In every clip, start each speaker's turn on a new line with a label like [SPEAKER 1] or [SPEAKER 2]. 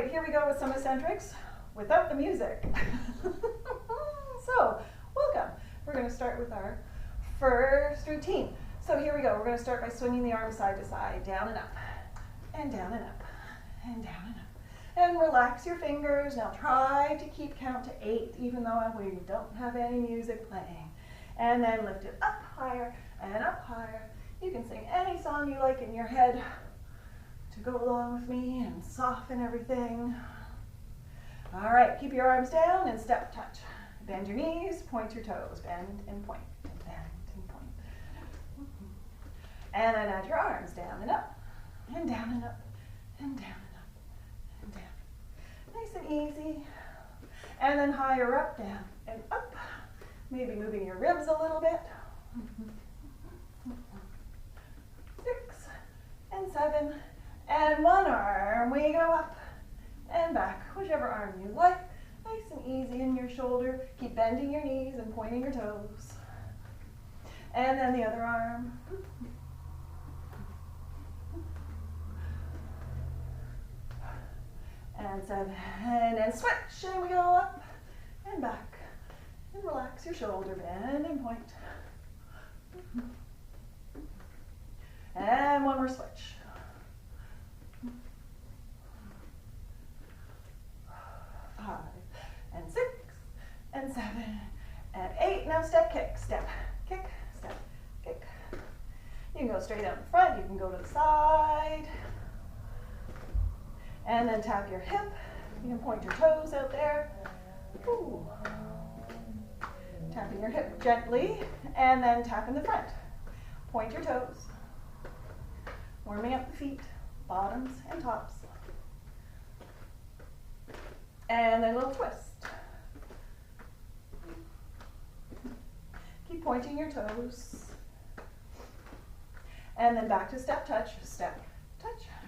[SPEAKER 1] right, here we go with some eccentrics without the music. So, welcome. We're going to start with our first routine. So here we go. We're going to start by swinging the arms side to side, down and up, and down and up, and down and up. And relax your fingers. Now try to keep count to 8, even though we don't have any music playing. And then lift it up higher and up higher. You can sing any song you like in your head to go along with me and soften everything. All right, keep your arms down and step touch. Bend your knees, point your toes, bend and point, and bend and point. And then add your arms down and up, and down and up, and down and up, and down. Nice and easy. And then higher up, down and up. Maybe moving your ribs a little bit. 6 and 7. And one arm, we go up and back, whichever arm you like. Nice and easy in your shoulder. Keep bending your knees and pointing your toes. And then the other arm. And 7, and switch, and we go up and back. And relax your shoulder, bend and point. And one more switch. 5 and 6 and 7 and 8. Now step, kick, step, kick, step, kick. You can go straight out in front. You can go to the side. And then tap your hip. You can point your toes out there. Ooh. Tapping your hip gently, and then tap in the front. Point your toes. Warming up the feet, bottoms and tops. And then a little twist. Keep pointing your toes. And then back to step, touch,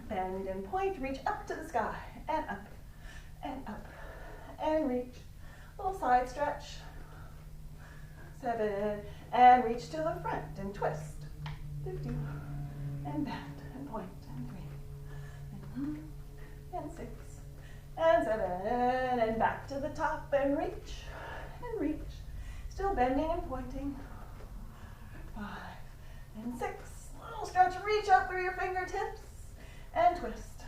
[SPEAKER 1] bend and point, reach up to the sky, and up, and reach. Little side stretch. 7, and reach to the front, and twist. 50, and bend, and point, and 3, and 6, and 7, and back to the top, and reach. Still bending and pointing. 5, and 6, little stretch, reach up through your fingertips, and twist.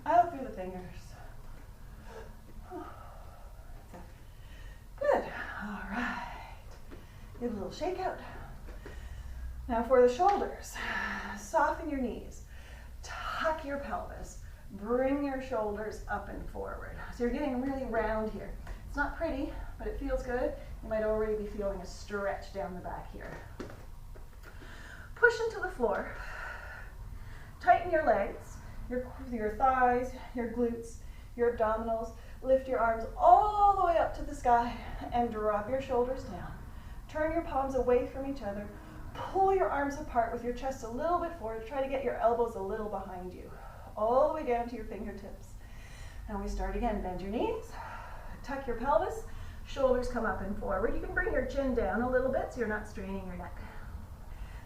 [SPEAKER 1] Out through the fingers. Good. All right. Give a little shake out. Now for the shoulders, soften your knees. Tuck your pelvis. Bring your shoulders up and forward. So you're getting really round here. It's not pretty, but it feels good. You might already be feeling a stretch down the back here. Push into the floor. Tighten your legs, your thighs, your glutes, your abdominals. Lift your arms all the way up to the sky and drop your shoulders down. Turn your palms away from each other. Pull your arms apart with your chest a little bit forward. Try to get your elbows a little behind you. All the way down to your fingertips. And we start again. Bend your knees. Tuck your pelvis. Shoulders come up and forward. You can bring your chin down a little bit so you're not straining your neck.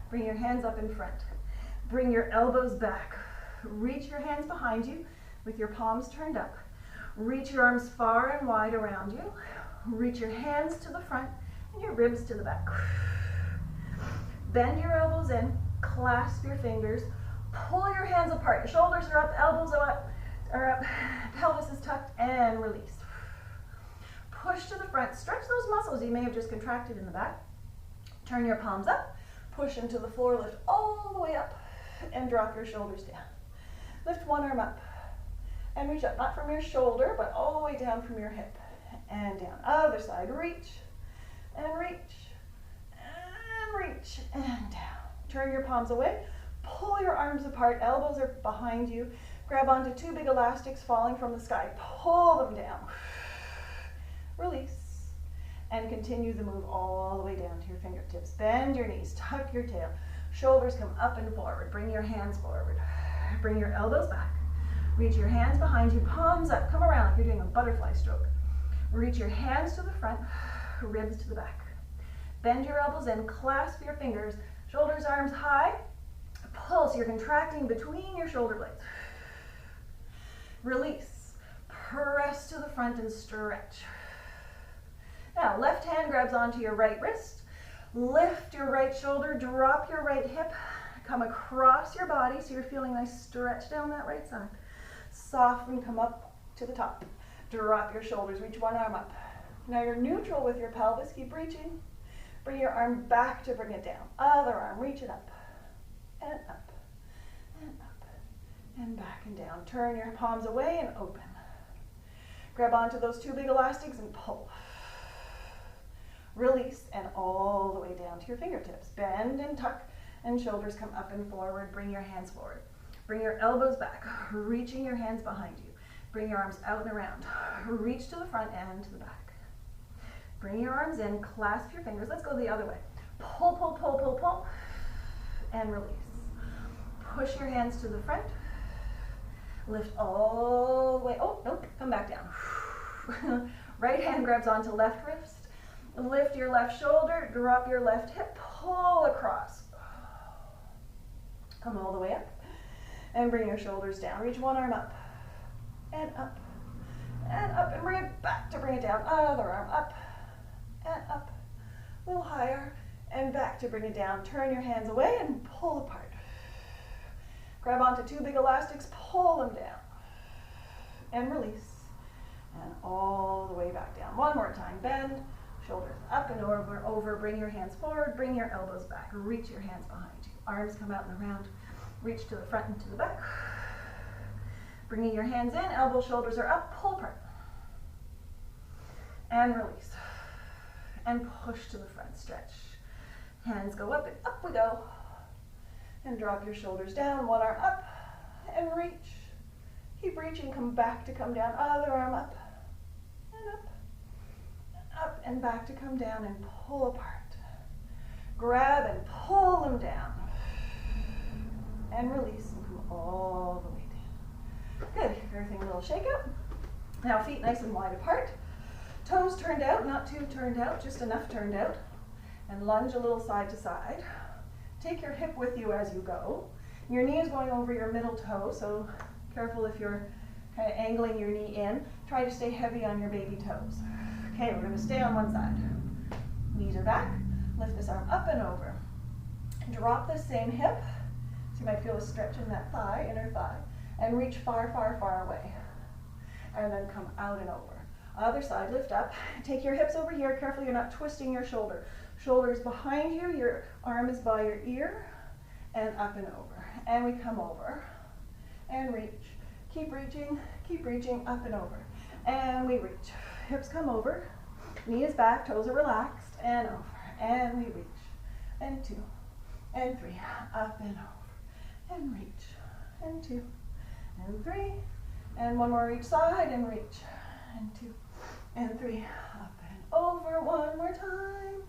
[SPEAKER 1] Bring your hands up in front. Bring your elbows back. Reach your hands behind you with your palms turned up. Reach your arms far and wide around you. Reach your hands to the front and your ribs to the back. Bend your elbows in, clasp your fingers, pull your hands apart. Your shoulders are up, elbows are up, pelvis is tucked, and release. Push to the front, stretch those muscles you may have just contracted in the back. Turn your palms up, push into the floor, lift all the way up, and drop your shoulders down. Lift one arm up. And reach up, not from your shoulder, but all the way down from your hip. And down. Other side, reach, and reach, and reach, and down. Turn your palms away. Pull your arms apart. Elbows are behind you. Grab onto 2 big elastics falling from the sky. Pull them down. Release. And continue the move all the way down to your fingertips. Bend your knees. Tuck your tail. Shoulders come up and forward. Bring your hands forward. Bring your elbows back. Reach your hands behind you, palms up. Come around like you're doing a butterfly stroke. Reach your hands to the front, ribs to the back. Bend your elbows in, clasp your fingers, shoulders, arms high. Pull, so you're contracting between your shoulder blades. Release. Press to the front and stretch. Now, left hand grabs onto your right wrist. Lift your right shoulder, drop your right hip, come across your body so you're feeling nice stretch down that right side. Soften, come up to the top. Drop your shoulders, reach one arm up. Now you're neutral with your pelvis, keep reaching. Bring your arm back to bring it down. Other arm, reach it up, and up, and up, and back and down. Turn your palms away and open. Grab onto those two big elastics and pull. Release, and all the way down to your fingertips. Bend and tuck, and shoulders come up and forward. Bring your hands forward. Bring your elbows back, reaching your hands behind you. Bring your arms out and around. Reach to the front and to the back. Bring your arms in, clasp your fingers. Let's go the other way. Pull, pull, pull, pull, pull, and release. Push your hands to the front. Lift all the way. Oh, nope, come back down. Right hand grabs onto left wrist. Lift your left shoulder, drop your left hip, pull across. Come all the way up and bring your shoulders down. Reach one arm up and up and up and bring it back to bring it down. Other arm up and up, a little higher and back to bring it down. Turn your hands away and pull apart. Grab onto two big elastics, pull them down and release, and all the way back down. One more time, bend. Shoulders up and over, bring your hands forward, bring your elbows back, reach your hands behind you. Arms come out and around, reach to the front and to the back. Bringing your hands in, elbows, shoulders are up, pull apart. And release. And push to the front, stretch. Hands go up and up we go. And drop your shoulders down, one arm up, and reach. Keep reaching, come back to come down, other arm up, and up. Up and back to come down and pull apart. Grab and pull them down. And release and come all the way down. Good, everything a little shake up. Now feet nice and wide apart. Toes turned out, not too turned out, just enough turned out. And lunge a little side to side. Take your hip with you as you go. Your knee is going over your middle toe, so careful if you're kind of angling your knee in. Try to stay heavy on your baby toes. Okay, we're going to stay on one side. Knees are back. Lift this arm up and over. Drop the same hip. So you might feel a stretch in that thigh, inner thigh. And reach far, far, far away. And then come out and over. Other side, lift up. Take your hips over here. Careful you're not twisting your shoulder. Shoulders behind you. Your arm is by your ear. And up and over. And we come over. And reach. Keep reaching, up and over. And we reach. Hips come over, knee is back, toes are relaxed, and over, and we reach, and 2, and 3, up and over, and reach, and 2, and 3, and one more each side, and reach, and 2, and 3, up and over, one more time,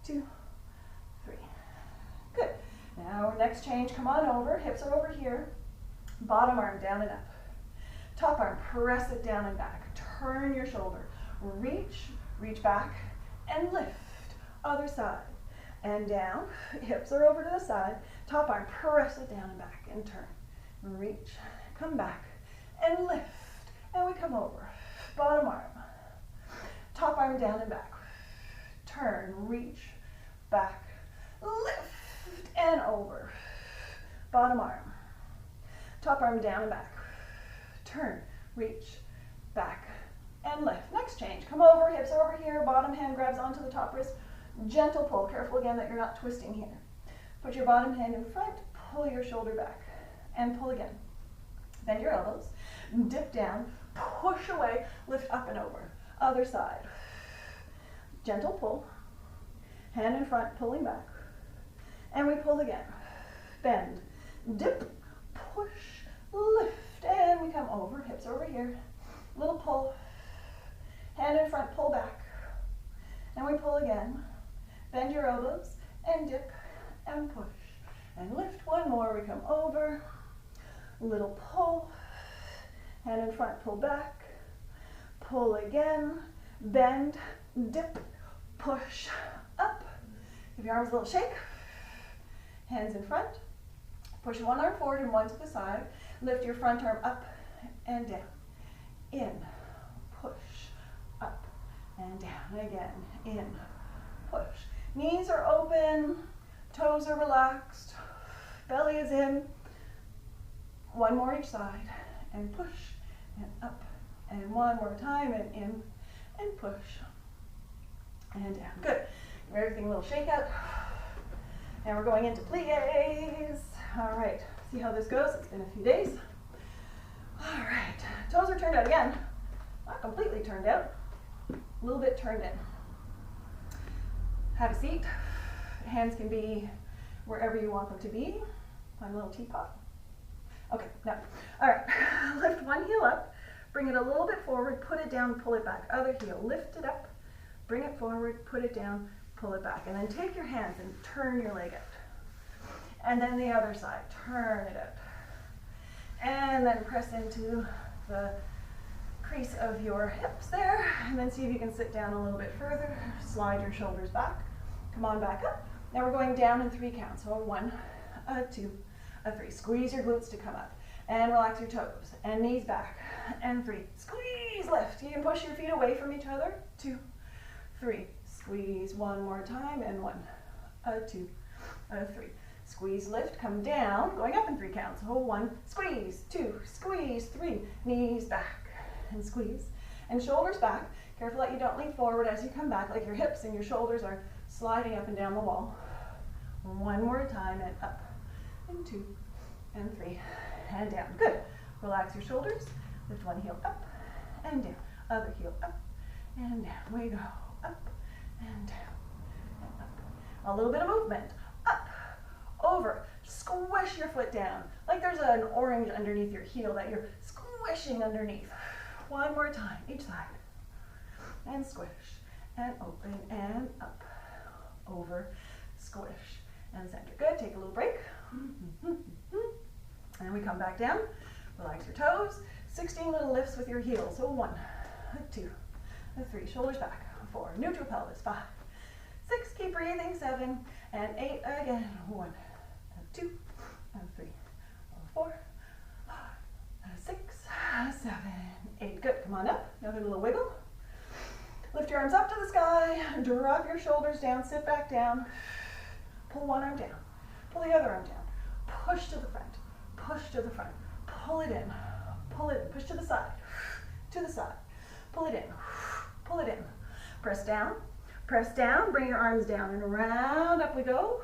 [SPEAKER 1] 2, 3, good. Now next change, come on over, hips are over here, bottom arm down and up, top arm, press it down and back, turn your shoulder, reach back, and lift. Other side, and down. Hips are over to the side. Top arm, press it down and back, and turn. Reach, come back, and lift. And we come over. Bottom arm. Top arm down and back. Turn, reach, back, lift, and over. Bottom arm. Top arm down and back. Turn, reach, back, and lift. Next change. Come over, hips are over here, bottom hand grabs onto the top wrist. Gentle pull. Careful again that you're not twisting here. Put your bottom hand in front, pull your shoulder back, and pull again. Bend your elbows, dip down, push away, lift up and over. Other side. Gentle pull. Hand in front, pulling back. And we pull again. Bend, dip, push, lift, and we come over. Hips over here. Little pull. Hand in front, pull back. And we pull again. Bend your elbows and dip and push. And lift. One more. We come over. Little pull. Hand in front, pull back. Pull again. Bend, dip, push, up. Give your arms a little shake. Hands in front. Push one arm forward and one to the side. Lift your front arm up and down. In, push, up, and down. Again, in, push. Knees are open, toes are relaxed, belly is in. One more each side, and push, and up, and one more time, and in, and push, and down. Good. Give everything a little shake out. And we're going into plies. All right, see how this goes. It's been a few days. All right, toes are turned out again. Not completely turned out, a little bit turned in. Have a seat. Hands can be wherever you want them to be. Find a little teapot. Okay, now, all right, lift one heel up, bring it a little bit forward, put it down, pull it back. Other heel, lift it up, bring it forward, put it down, pull it back. And then take your hands and turn your leg out. And then the other side, turn it out. And then press into the crease of your hips there. And then see if you can sit down a little bit further. Slide your shoulders back. Come on back up. Now we're going down in 3 counts. So 1, 2, 3. Squeeze your glutes to come up. And relax your toes. And knees back. And 3. Squeeze, lift. You can push your feet away from each other. 2, 3. Squeeze one more time. And 1, 2, 3. Squeeze, lift, come down, going up in 3 counts. Hold 1, squeeze, 2, squeeze, 3, knees back, and squeeze. And shoulders back. Careful that you don't lean forward as you come back, like your hips and your shoulders are sliding up and down the wall. 1 more time, and up, and 2, and 3, and down. Good. Relax your shoulders. Lift one heel up, and down. Other heel up, and down. We go up, and down, and up. A little bit of movement. Up, over, squish your foot down, like there's an orange underneath your heel that you're squishing underneath. 1 more time, each side. And squish, and open, and up, over, squish, and center. Good, take a little break. And we come back down, relax your toes. 16 little lifts with your heels. So 1, 2, 3, shoulders back. 4, neutral pelvis. 5, 6, keep breathing. 7, and 8 again. 1, 2, and 3, 4, 6, 7, 8. Good. Come on up. Another little wiggle. Lift your arms up to the sky. Drop your shoulders down. Sit back down. Pull one arm down. Pull the other arm down. Push to the front. Push to the front. Pull it in. Pull it in. Push to the side. To the side. Pull it in. Pull it in. Press down. Press down. Bring your arms down and around. Up we go.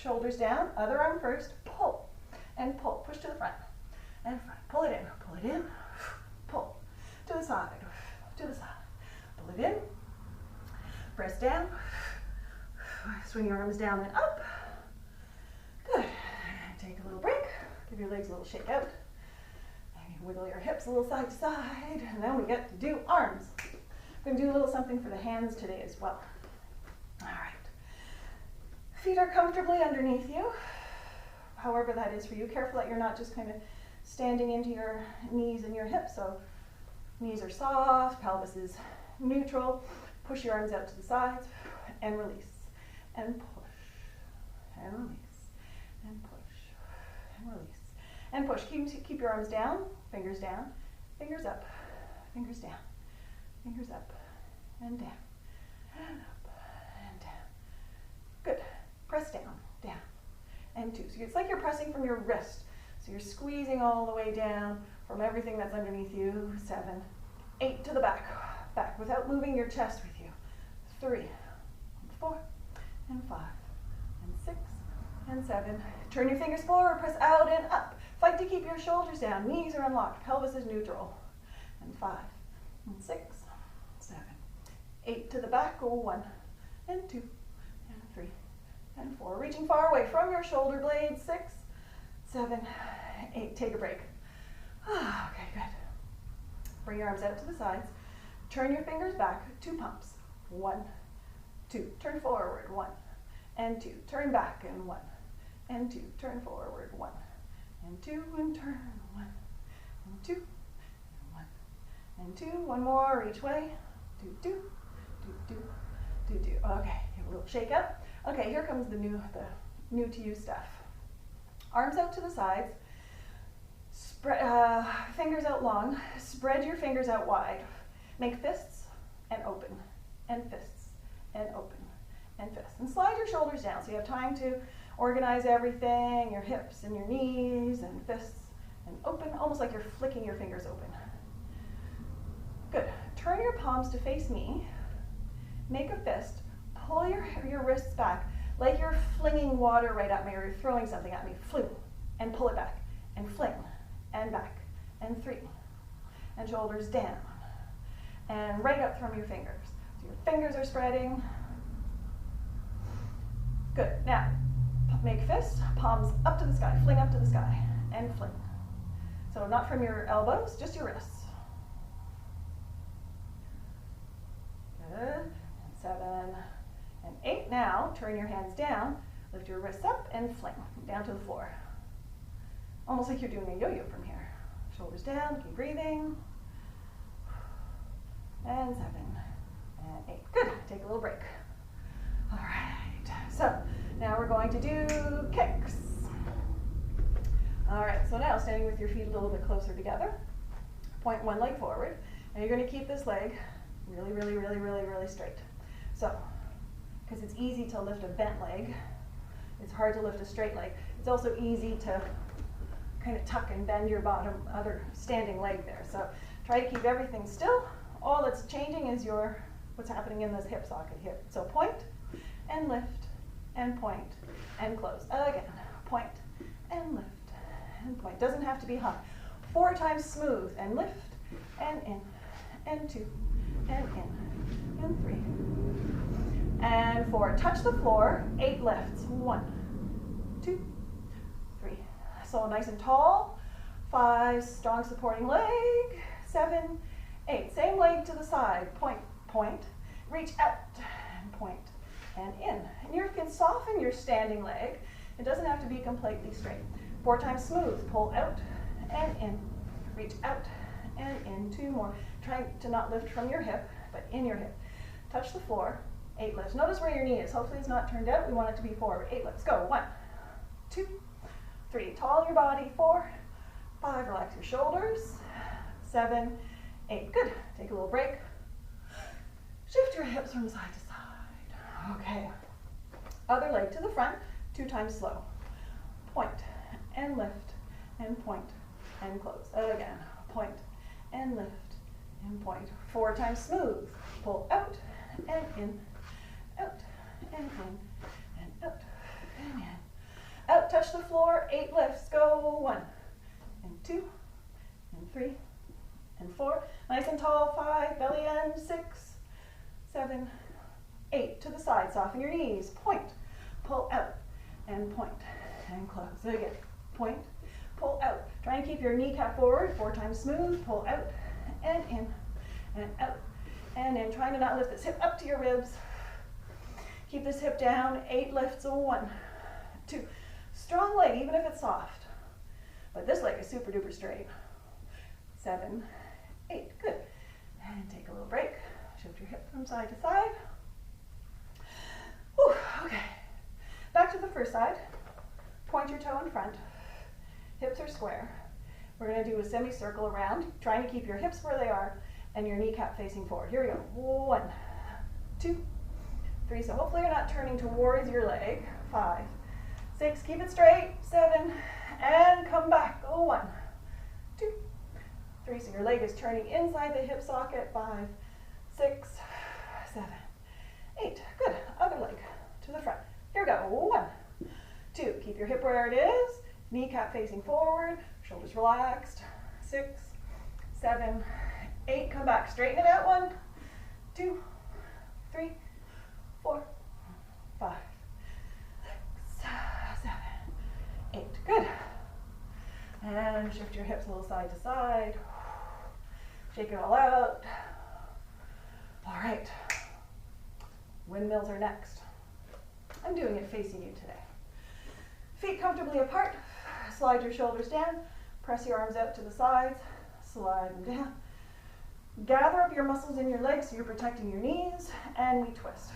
[SPEAKER 1] Shoulders down, other arm first, pull, and pull, push to the front, and front, pull it in, pull, to the side, pull it in, press down, swing your arms down and up, good, take a little break, give your legs a little shake out, maybe wiggle your hips a little side to side, and then we get to do arms. We're going to do a little something for the hands today as well. All right. Feet are comfortably underneath you, however that is for you. Careful that you're not just kind of standing into your knees and your hips. So knees are soft, pelvis is neutral. Push your arms out to the sides and release. And push, and release, and push, and release. And push. Keep your arms down, fingers up, fingers down, fingers up, and down, and up, and down. Good. Press down, down, and 2. So it's like you're pressing from your wrist. So you're squeezing all the way down from everything that's underneath you. 7, 8 to the back, back, without moving your chest with you. 3, and 4, and 5, and 6, and 7. Turn your fingers forward, press out and up. Fight to keep your shoulders down. Knees are unlocked, pelvis is neutral. And 5, and 6, 7, 8 to the back. Go 1, and 2, and 3, and 4. Reaching far away from your shoulder blades. 6, 7, 8. Take a break. Okay, good. Bring your arms out to the sides. Turn your fingers back. 2 pumps. 1, 2. Turn forward. 1, and 2. Turn back and 1, and 2. Turn forward. 1, and 2, and turn. 1, and 2, and 1, and 2. One more each way. 2, 2, 2, 2, 2, 2. Okay, give a little shake up. Okay, here comes the new to you stuff. Arms out to the sides. Fingers out long, spread your fingers out wide. Make fists and open, and fists and open, and fists. And slide your shoulders down so you have time to organize everything, your hips and your knees, and fists and open, almost like you're flicking your fingers open. Good. Turn your palms to face me. Make a fist. Pull your wrists back like you're flinging water right at me or you're throwing something at me. Fling and pull it back and fling and back and 3 and shoulders down and right up from your fingers. So your fingers are spreading. Good. Now make fists, palms up to the sky, fling up to the sky and fling. So not from your elbows, just your wrists. Good. 7 and 8. Now turn your hands down, lift your wrists up and fling down to the floor. Almost like you're doing a yo-yo from here. Shoulders down, keep breathing. And 7 and 8. Good. Take a little break. All right. So now we're going to do kicks. All right. So now standing with your feet a little bit closer together. Point one leg forward. And you're going to keep this leg really, really, really, really, really straight. So, because it's easy to lift a bent leg, it's hard to lift a straight leg. It's also easy to kind of tuck and bend your other standing leg there. So try to keep everything still. All that's changing is what's happening in this hip socket here. So point and lift and point and close. Again, point and lift and point. Doesn't have to be high. 4 times smooth and lift and in and 2 and in and 3 and 4. Touch the floor. 8 lifts. 1, 2, 3. So nice and tall. 5, strong supporting leg. 7, 8. Same leg to the side. Point, point. Reach out and point and in. And you can soften your standing leg. It doesn't have to be completely straight. 4 times smooth. Pull out and in. Reach out and in. 2 more. Try to not lift from your hip, but in your hip. Touch the floor. 8 lifts. Notice where your knee is. Hopefully it's not turned out. We want it to be forward. 8 lifts. Go. 1, 2, 3. Tall your body. 4, 5. Relax your shoulders. 7, 8. Good. Take a little break. Shift your hips from side to side. Okay. Other leg to the front. 2 times slow. Point and lift and point and close. Again. Point and lift and point. 4 times smooth. Pull out and in. Out and in and out and in. Out, touch the floor. 8 lifts. Go. 1 and 2 and 3 and 4. Nice and tall. 5. Belly end. 6, 7, 8. To the side. Soften your knees. Point. Pull out and point and close. Again. Point. Pull out. Try and keep your kneecap forward. 4 times smooth. Pull out and in and out and in. Trying to not lift this hip up to your ribs. Keep this hip down. 8 lifts. 1, 2. Strong leg, even if it's soft. But this leg is super duper straight. 7, 8. Good. And take a little break. Shift your hip from side to side. Whew, okay. Back to the first side. Point your toe in front. Hips are square. We're going to do a semicircle around, trying to keep your hips where they are and your kneecap facing forward. Here we go. 1, 2, 3. So hopefully you're not turning towards your leg. 5, 6. Keep it straight. 7, and come back. Go. 1, 2, 3. So your leg is turning inside the hip socket. 5, 6, 7, 8. Good. Other leg to the front. Here we go. 1, 2. Keep your hip where it is. Kneecap facing forward. Shoulders relaxed. 6, 7, 8. Come back. Straighten it out. 1, 2, 3, 4, 5, 6, 7, 8. Good. And shift your hips a little side to side. Shake it all out. All right. Windmills are next. I'm doing it facing you today. Feet comfortably apart. Slide your shoulders down. Press your arms out to the sides. Slide them down. Gather up your muscles in your legs so you're protecting your knees. And we twist.